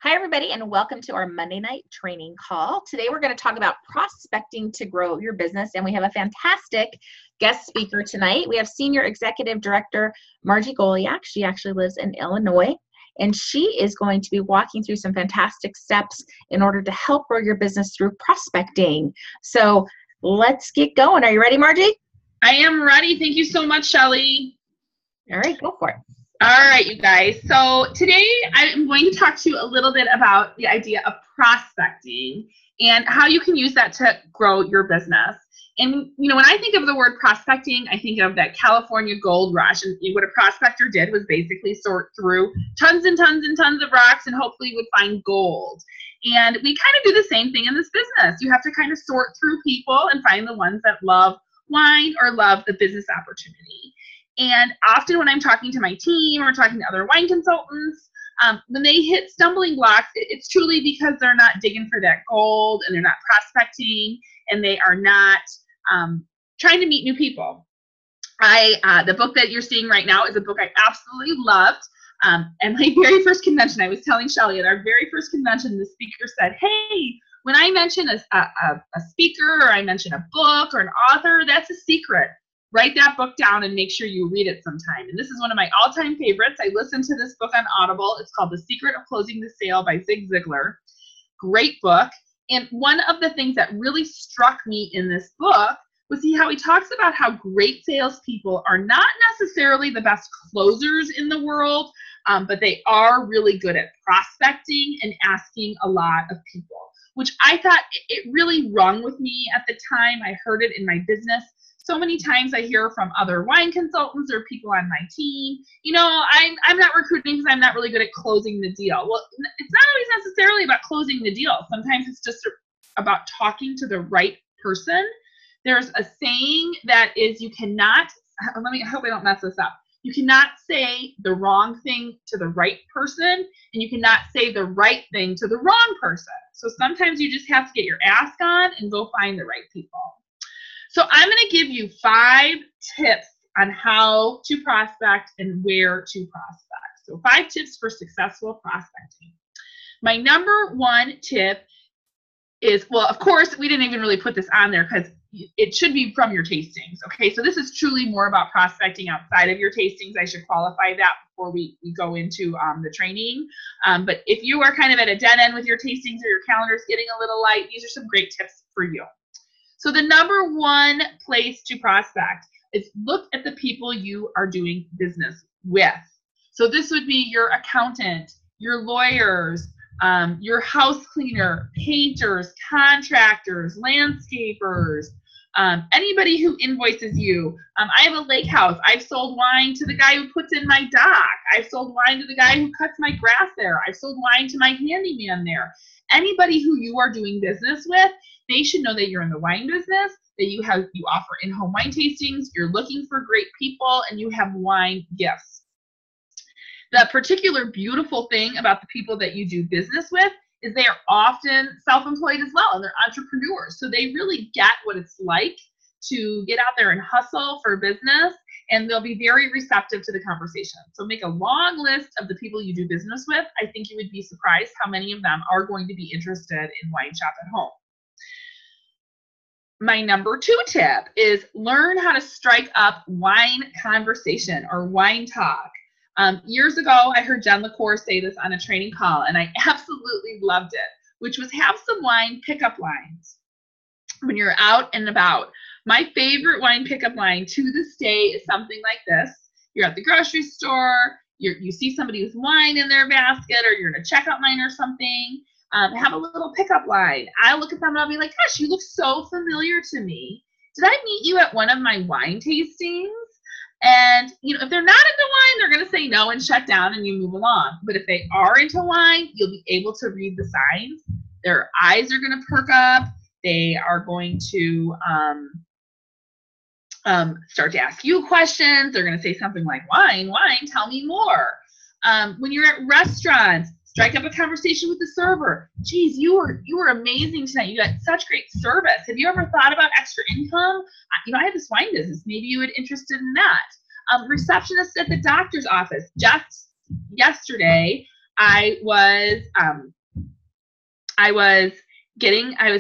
Hi, everybody, and welcome to our Monday night training call. Today, we're going to talk about prospecting to grow your business, and we have a fantastic guest speaker tonight. We have Senior Executive Director Margie Goliak. She actually lives in Illinois, and she is going to be walking through some fantastic steps in order to help grow your business through prospecting. So let's get going. Are you ready, Margie? I am ready. Thank you so much, Shelly. All right, go for it. All right, you guys. So today I'm going to talk to you a little bit about the idea of prospecting and how you can use that to grow your business. And, when I think of the word prospecting, I think of that California gold rush. And what a prospector did was basically sort through tons and tons and tons of rocks and hopefully would find gold. And we kind of do the same thing in this business. You have to kind of sort through people and find the ones that love wine or love the business opportunity. And often when I'm talking to my team or talking to other wine consultants, when they hit stumbling blocks, it's truly because they're not digging for that gold and they're not prospecting and they are not trying to meet new people. The book that you're seeing right now is a book I absolutely loved. And my very first convention, I was telling Shelly at our very first convention, the speaker said, hey, when I mention a speaker or I mention a book or an author, that's a secret. Write that book down and make sure you read it sometime. And this is one of my all-time favorites. I listened to this book on Audible. It's called The Secret of Closing the Sale by Zig Ziglar. Great book. And one of the things that really struck me in this book was how he talks about how great salespeople are not necessarily the best closers in the world, but they are really good at prospecting and asking a lot of people, which I thought it really rung with me at the time. I heard it in my business. So many times I hear from other wine consultants or people on my team, I'm not recruiting because I'm not really good at closing the deal. Well, it's not always necessarily about closing the deal. Sometimes it's just about talking to the right person. There's a saying that is I hope I don't mess this up. You cannot say the wrong thing to the right person, and you cannot say the right thing to the wrong person. So sometimes you just have to get your ask on and go find the right people. So I'm going to give you 5 tips on how to prospect and where to prospect. So 5 tips for successful prospecting. My number 1 tip is, well, of course, we didn't even really put this on there because it should be from your tastings. Okay, so this is truly more about prospecting outside of your tastings. I should qualify that before we go into the training. But if you are kind of at a dead end with your tastings or your calendar is getting a little light, these are some great tips for you. So the number 1 place to prospect is look at the people you are doing business with. So this would be your accountant, your lawyers, your house cleaner, painters, contractors, landscapers, anybody who invoices you. I have a lake house. I've sold wine to the guy who puts in my dock. I've sold wine to the guy who cuts my grass there. I've sold wine to my handyman there. Anybody who you are doing business with, they should know that you're in the wine business, that you offer in-home wine tastings, you're looking for great people, and you have wine gifts. The particular beautiful thing about the people that you do business with is they are often self-employed as well, and they're entrepreneurs. So they really get what it's like to get out there and hustle for business, and they'll be very receptive to the conversation. So make a long list of the people you do business with. I think you would be surprised how many of them are going to be interested in WineShop at Home. My number 2 tip is learn how to strike up wine conversation or wine talk. Years ago, I heard Jen LaCour say this on a training call, and I absolutely loved it, which was have some wine pickup lines when you're out and about. My favorite wine pickup line to this day is something like this. You're at the grocery store, you see somebody with wine in their basket, or you're in a checkout line or something. Have a little pickup line. I look at them and I'll be like, gosh, you look so familiar to me. Did I meet you at one of my wine tastings? And, if they're not into wine, they're going to say no and shut down and you move along. But if they are into wine, you'll be able to read the signs. Their eyes are going to perk up. They are going to start to ask you questions. They're going to say something like, wine, tell me more. When you're at restaurants, strike up a conversation with the server. Geez, you were amazing tonight. You got such great service. Have you ever thought about extra income? I have this wine business. Maybe you would be interested in that. Receptionist at the doctor's office. Just yesterday, I was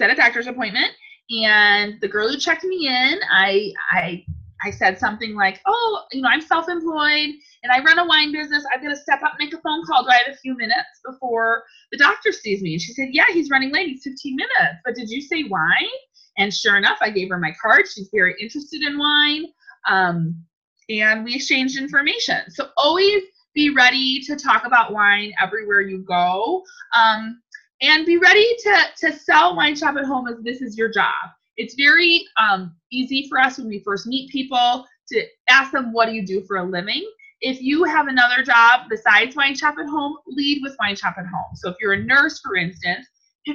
at a doctor's appointment, and the girl who checked me in, I said something like, oh, I'm self-employed and I run a wine business. I've got to step up and make a phone call. Do I have a few minutes before the doctor sees me? And she said, yeah, he's running late. He's 15 minutes. But did you say wine? And sure enough, I gave her my card. She's very interested in wine. And we exchanged information. So always be ready to talk about wine everywhere you go. And be ready to sell Wine Shop at Home as this is your job. It's very easy for us when we first meet people to ask them, what do you do for a living? If you have another job besides Wine Shop at Home, lead with Wine Shop at Home. So if you're a nurse, for instance,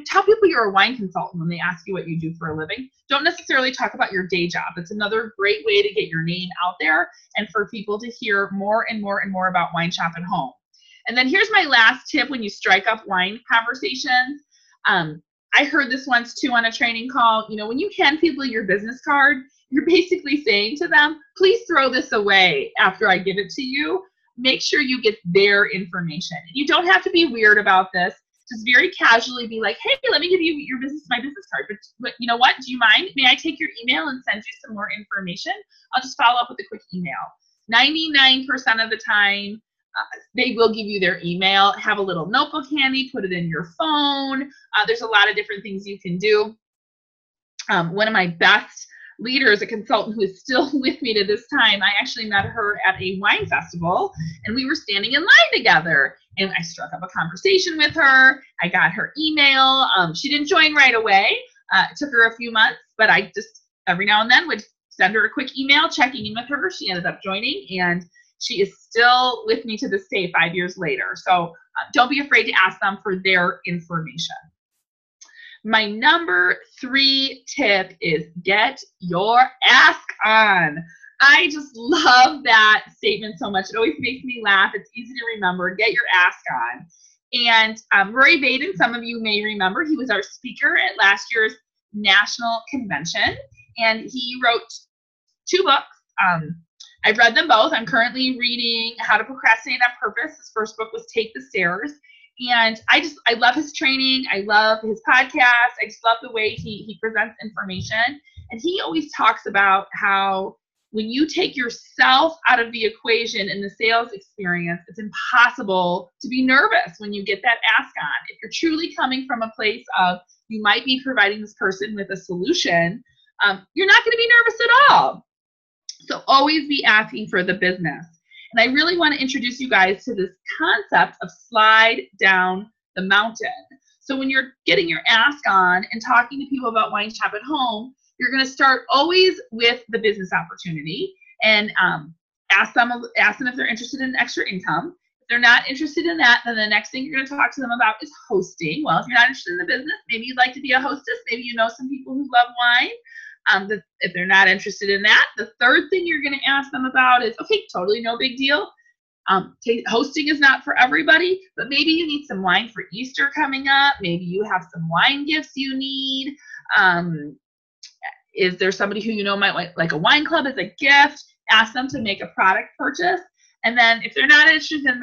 tell people you're a wine consultant when they ask you what you do for a living. Don't necessarily talk about your day job. It's another great way to get your name out there and for people to hear more and more and more about Wine Shop at Home. And then here's my last tip when you strike up wine conversations. I heard this once too on a training call. When you hand people your business card, you're basically saying to them, please throw this away after I give it to you. Make sure you get their information. You don't have to be weird about this. Just very casually be like, hey, let me give you my business card. But you know what? Do you mind? May I take your email and send you some more information? I'll just follow up with a quick email. 99% of the time, they will give you their email. Have a little notebook handy, put it in your phone. There's a lot of different things you can do. One of my best leaders, a consultant who is still with me to this time, I actually met her at a wine festival, and we were standing in line together. And I struck up a conversation with her. I got her email. She didn't join right away. It took her a few months, but I just every now and then would send her a quick email checking in with her. She ended up joining, and she is still with me to this day 5 years later. So don't be afraid to ask them for their information. My number 3 tip is get your ask on. I just love that statement so much. It always makes me laugh. It's easy to remember. Get your ask on. And Rory Baden, some of you may remember, he was our speaker at last year's national convention, and he wrote 2 books. I've read them both. I'm currently reading How to Procrastinate on Purpose. His first book was Take the Stairs. And I love his training. I love his podcast. I just love the way he presents information. And he always talks about how when you take yourself out of the equation in the sales experience, it's impossible to be nervous when you get that ask on. If you're truly coming from a place of you might be providing this person with a solution, you're not going to be nervous at all. So always be asking for the business. And I really want to introduce you guys to this concept of slide down the mountain. So when you're getting your ask on and talking to people about Wine Shop at Home, you're going to start always with the business opportunity and ask them if they're interested in extra income. If they're not interested in that, then the next thing you're going to talk to them about is hosting. Well, if you're not interested in the business, maybe you'd like to be a hostess. Maybe you know some people who love wine. If they're not interested in that, the third thing you're going to ask them about is, okay, totally no big deal. Hosting is not for everybody, but maybe you need some wine for Easter coming up. Maybe you have some wine gifts you need. Is there somebody who you know might like a wine club as a gift? Ask them to make a product purchase. And then if they're not interested in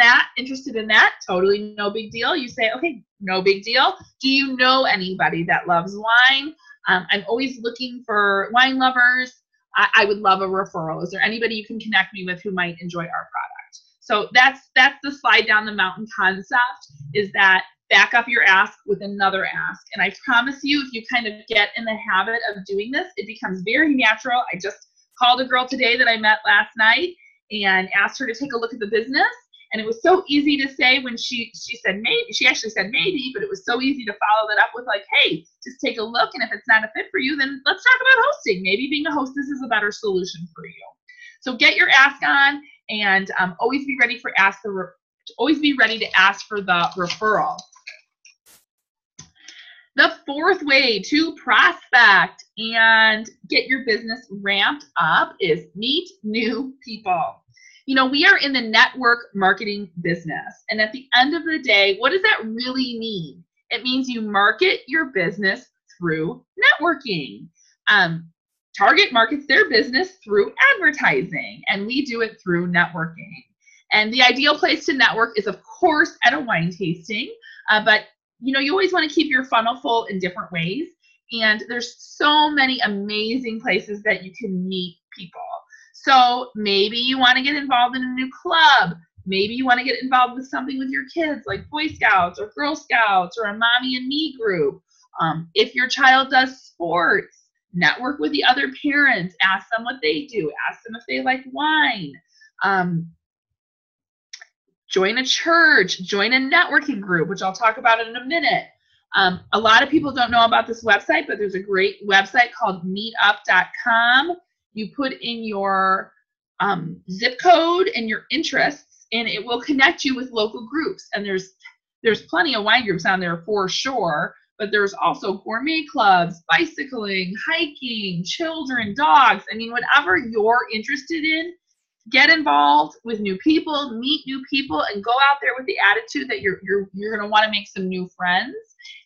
that, totally no big deal. You say, okay, no big deal. Do you know anybody that loves wine? I'm always looking for wine lovers. I would love a referral. Is there anybody you can connect me with who might enjoy our product? So that's the slide down the mountain concept, is that back up your ask with another ask. And I promise you, if you kind of get in the habit of doing this, it becomes very natural. I just called a girl today that I met last night and asked her to take a look at the business. And it was so easy to say when she said maybe, she actually said maybe, but it was so easy to follow that up with like, hey, just take a look. And if it's not a fit for you, then let's talk about hosting. Maybe being a hostess is a better solution for you. So get your ask on, and always be ready to ask for the referral. The fourth way to prospect and get your business ramped up is meet new people. You know, we are in the network marketing business. And at the end of the day, what does that really mean? It means you market your business through networking. Target markets their business through advertising, and we do it through networking. And the ideal place to network is, of course, at a wine tasting. But you always want to keep your funnel full in different ways. And there's so many amazing places that you can meet people. So maybe you want to get involved in a new club. Maybe you want to get involved with something with your kids, like Boy Scouts or Girl Scouts or a mommy and me group. If your child does sports, network with the other parents. Ask them what they do. Ask them if they like wine. Join a church. Join a networking group, which I'll talk about in a minute. A lot of people don't know about this website, but there's a great website called meetup.com. You put in your zip code and your interests, and it will connect you with local groups. And there's plenty of wine groups on there for sure, but there's also gourmet clubs, bicycling, hiking, children, dogs. I mean, whatever you're interested in, get involved with new people, meet new people, and go out there with the attitude that you're going to want to make some new friends.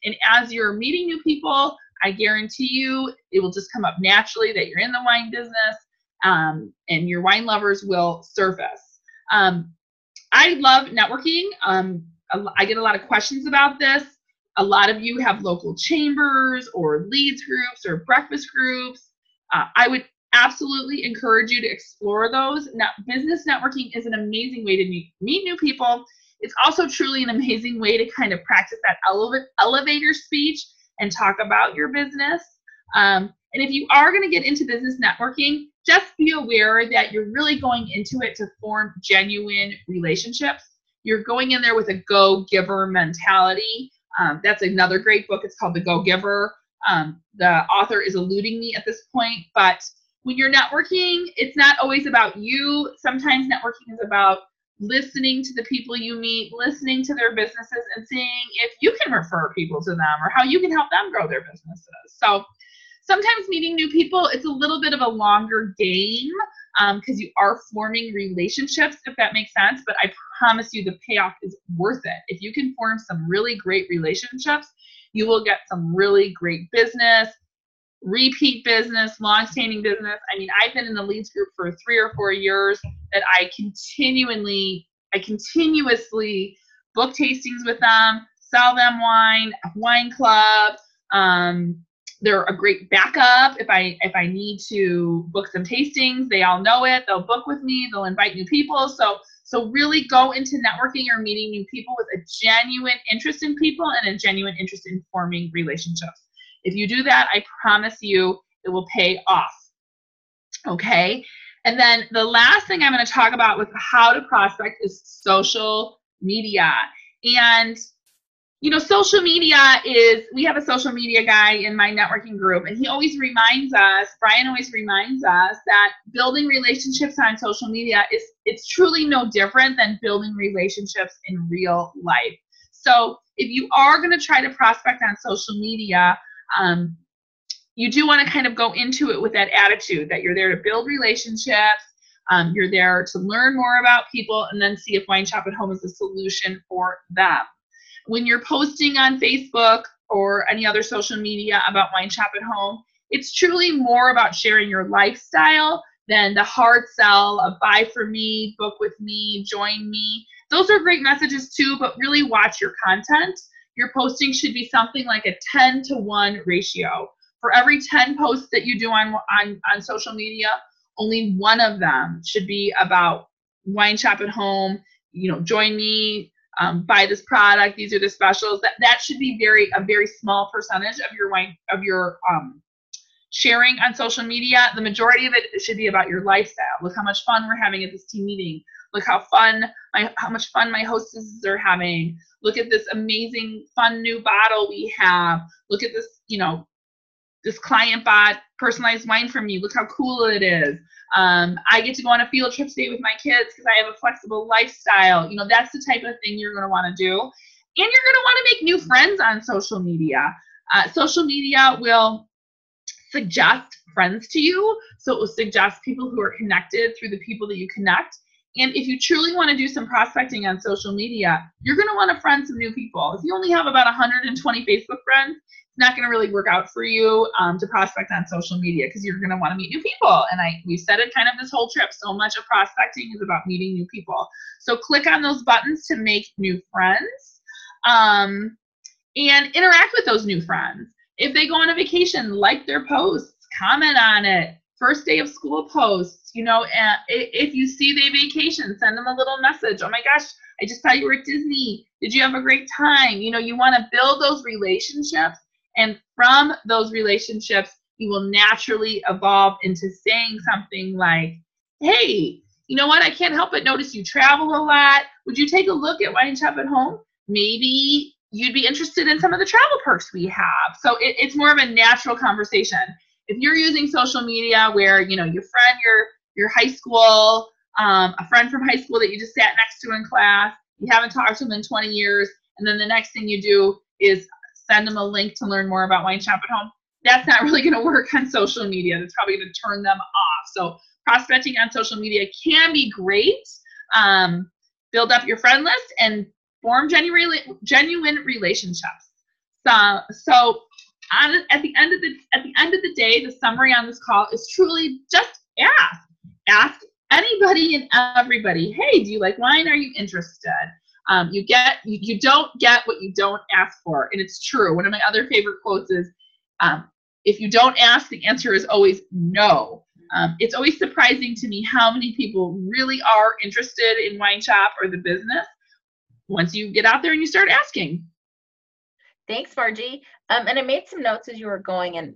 And as you're meeting new people, I guarantee you it will just come up naturally that you're in the wine business, and your wine lovers will surface. I love networking. I get a lot of questions about this. A lot of you have local chambers or leads groups or breakfast groups. I would absolutely encourage you to explore those. Now, business networking is an amazing way to meet new people. It's also truly an amazing way to kind of practice that elevator speech and talk about your business. And if you are going to get into business networking, just be aware that you're really going into it to form genuine relationships. You're going in there with a go-giver mentality. That's another great book. It's called The Go-Giver. The author is eluding me at this point, but when you're networking, it's not always about you. Sometimes networking is about listening to the people you meet, listening to their businesses, and seeing if you can refer people to them or how you can help them grow their businesses. So sometimes meeting new people, it's a little bit of a longer game because you are forming relationships, if that makes sense. But I promise you the payoff is worth it. If you can form some really great relationships, you will get some really great business, repeat business, long-standing business. I mean, I've been in the leads group for 3 or 4 years that I continuously book tastings with them, sell them wine, a wine club. They're a great backup if I need to book some tastings. They all know it. They'll book with me. They'll invite new people. So really go into networking or meeting new people with a genuine interest in people and a genuine interest in forming relationships. If you do that, I promise you it will pay off. Okay? And then the last thing I'm going to talk about with how to prospect is social media. And social media we have a social media guy in my networking group, and he always reminds us, Brian always reminds us, that building relationships on social media it's truly no different than building relationships in real life. So if you are going to try to prospect on social media, you do want to kind of go into it with that attitude that you're there to build relationships, you're there to learn more about people, and then see if WineShop at Home is a solution for them. When you're posting on Facebook or any other social media about WineShop at Home, it's truly more about sharing your lifestyle than the hard sell of buy from me, book with me, join me. Those are great messages too, but really watch your content. Your posting should be something like a 10-to-1 ratio. For every 10 posts that you do on social media, only one of them should be about WineShop at Home, join me, buy this product, these are the specials. That should be a very small percentage of your sharing on social media. The majority of it should be about your lifestyle. Look how much fun we're having at this team meeting. Look how much fun my hostesses are having. Look at this amazing fun new bottle we have. Look at this, this client bought personalized wine from me. Look how cool it is. I get to go on a field trip today with my kids because I have a flexible lifestyle. That's the type of thing you're going to want to do. And you're going to want to make new friends on social media. Social media will suggest friends to you. So it will suggest people who are connected through the people that you connect. And if you truly want to do some prospecting on social media, you're going to want to friend some new people. If you only have about 120 Facebook friends, it's not going to really work out for you to prospect on social media, because you're going to want to meet new people. And we've said it kind of this whole trip, so much of prospecting is about meeting new people. So click on those buttons to make new friends, and interact with those new friends. If they go on a vacation, like their posts, comment on it. First day of school posts, you know, if you see they vacation, send them a little message. Oh my gosh, I just saw you were at Disney. Did you have a great time? You know, you want to build those relationships, and from those relationships, you will naturally evolve into saying something like, hey, you know what? I can't help but notice you travel a lot. Would you take a look at WineShop at Home? Maybe you'd be interested in some of the travel perks we have. So it's more of a natural conversation. If you're using social media where, you know, your friend, your high school, a friend from high school that you just sat next to in class, you haven't talked to them in 20 years, and then the next thing you do is send them a link to learn more about WineShop at Home, that's not really going to work on social media. That's probably going to turn them off. So prospecting on social media can be great. Build up your friend list and form genuine relationships. So at the end of the day, the summary on this call is truly just ask anybody and everybody, hey, do you like wine? Are you interested? You don't get what you don't ask for, and it's true. One of my other favorite quotes is, if you don't ask, the answer is always no. It's always surprising to me how many people really are interested in WineShop or the business once you get out there and you start asking. Thanks, Margie. And I made some notes as you were going and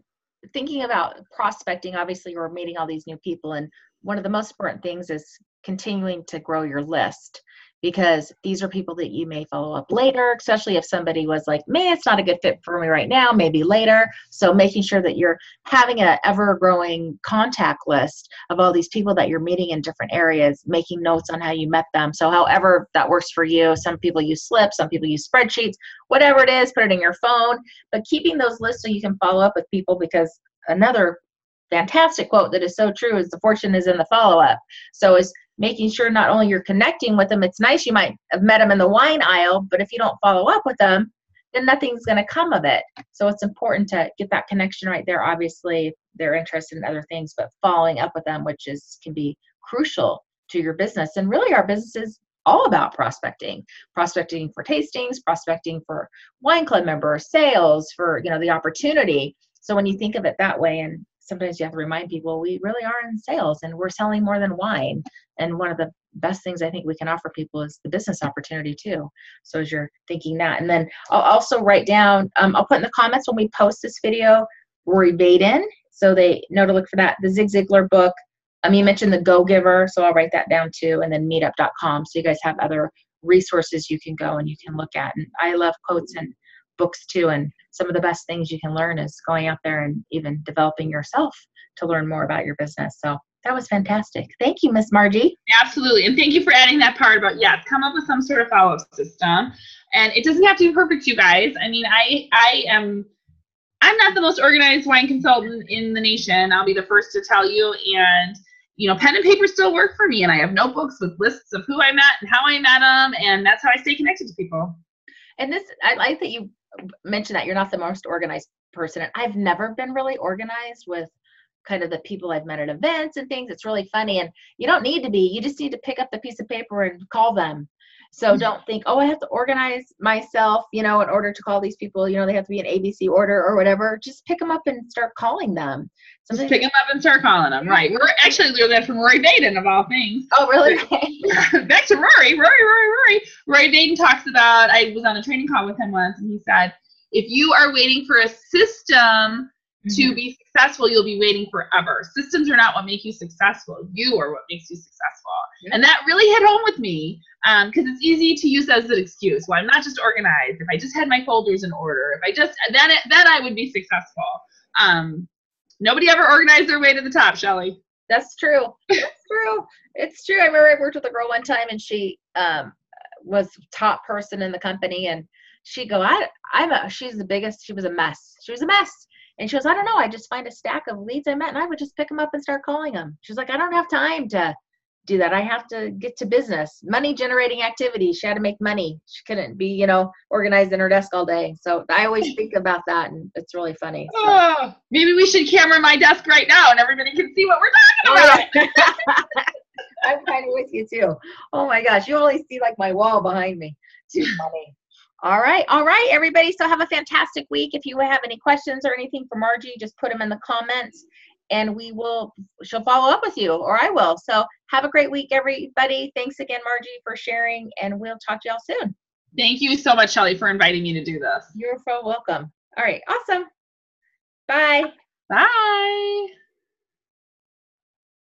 thinking about prospecting. Obviously, you're meeting all these new people, and one of the most important things is continuing to grow your list, because these are people that you may follow up later, especially if somebody was like, man, it's not a good fit for me right now, maybe later. So making sure that you're having an ever-growing contact list of all these people that you're meeting in different areas, making notes on how you met them. So however that works for you, some people use slips, some people use spreadsheets, whatever it is, put it in your phone, but keeping those lists so you can follow up with people, because another fantastic quote that is so true is the fortune is in the follow-up. So is making sure not only you're connecting with them, it's nice you might have met them in the wine aisle, but if you don't follow up with them, then nothing's going to come of it. So it's important to get that connection right there. Obviously, they're interested in other things, but following up with them, which can be crucial to your business. And really, our business is all about prospecting for tastings, prospecting for wine club members, sales, for, you know, the opportunity. So when you think of it that way, and sometimes you have to remind people, we really are in sales and we're selling more than wine. And one of the best things I think we can offer people is the business opportunity too. So as you're thinking that, and then I'll also write down, I'll put in the comments when we post this video, Rory Baden, so they know to look for that. The Zig Ziglar book. You mentioned the Go Giver, so I'll write that down too, and then meetup.com. So you guys have other resources you can go and you can look at. And I love quotes and books too, and some of the best things you can learn is going out there and even developing yourself to learn more about your business. So that was fantastic. Thank you, Miss Margie. Absolutely. And thank you for adding that part about, come up with some sort of follow-up system. And it doesn't have to be perfect, you guys. I mean, I'm not the most organized wine consultant in the nation. I'll be the first to tell you. And, you know, pen and paper still work for me. And I have notebooks with lists of who I met and how I met them. And that's how I stay connected to people. And I like that you mentioned that you're not the most organized person. I've never been really organized with kind of the people I've met at events and things. It's really funny. And you don't need to be. You just need to pick up the piece of paper and call them. So don't think, oh, I have to organize myself, you know, in order to call these people, you know, they have to be in ABC order or whatever. Just pick them up and start calling them. Just pick them up and start calling them. Right. We're actually learning that from Rory Baden, of all things. Oh, really? Back to Rory. Rory Baden talks about, I was on a training call with him once, and he said, if you are waiting for a system to be successful, you'll be waiting forever. Systems are not what make you successful. You are what makes you successful. And that really hit home with me, because it's easy to use as an excuse. Well, I'm not just organized. If I just had my folders in order, then I would be successful. Nobody ever organized their way to the top, Shelley. That's true. That's true. It's true. I remember I worked with a girl one time, and she was top person in the company, and she'd go, she's the biggest. She was a mess. And she goes, I don't know. I just find a stack of leads I met, and I would just pick them up and start calling them. She's like, I don't have time to do that. I have to get to business, money generating activities. She had to make money. She couldn't be, organized in her desk all day. So I always think about that, and it's really funny. So. Oh, maybe we should camera my desk right now and everybody can see what we're talking about. I'm kind of with you too. Oh my gosh. You only see like my wall behind me. Too funny. All right, everybody. So have a fantastic week. If you have any questions or anything for Margie, just put them in the comments, and she'll follow up with you, or I will. So have a great week, everybody. Thanks again, Margie, for sharing, and we'll talk to y'all soon. Thank you so much, Shelly, for inviting me to do this. You're so welcome. All right, awesome. Bye. Bye.